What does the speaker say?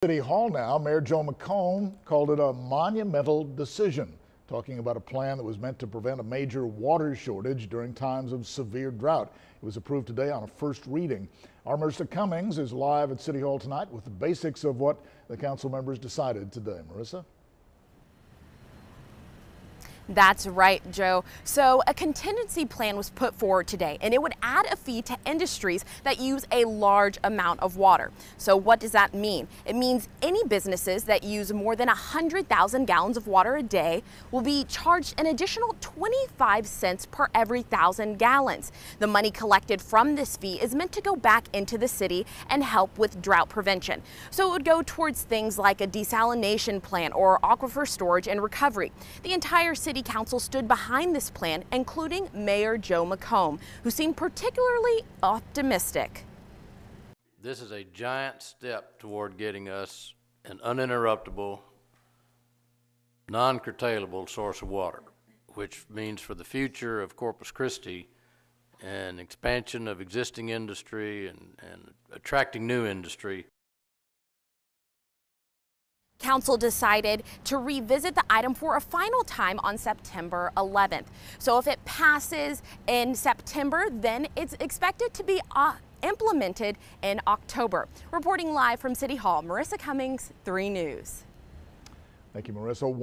City Hall now, Mayor Joe McComb called it a monumental decision, talking about a plan that was meant to prevent a major water shortage during times of severe drought. It was approved today on a first reading. Our Marissa Cummings is live at City Hall tonight with the basics of what the council members decided today. Marissa? That's right, Joe. So a contingency plan was put forward today, and it would add a fee to industries that use a large amount of water. So what does that mean? It means any businesses that use more than 100,000 gallons of water a day will be charged an additional 25 cents per every 1,000 gallons. The money collected from this fee is meant to go back into the city and help with drought prevention. So it would go towards things like a desalination plant or aquifer storage and recovery. The entire city council stood behind this plan, including Mayor Joe McComb, who seemed particularly optimistic. This is a giant step toward getting us an uninterruptible, non-curtailable source of water, which means for the future of Corpus Christi an expansion of existing industry and attracting new industry. Council decided to revisit the item for a final time on September 11th. So if it passes in September, then it's expected to be implemented in October. Reporting live from City Hall, Marissa Cummings, 3 News. Thank you, Marissa.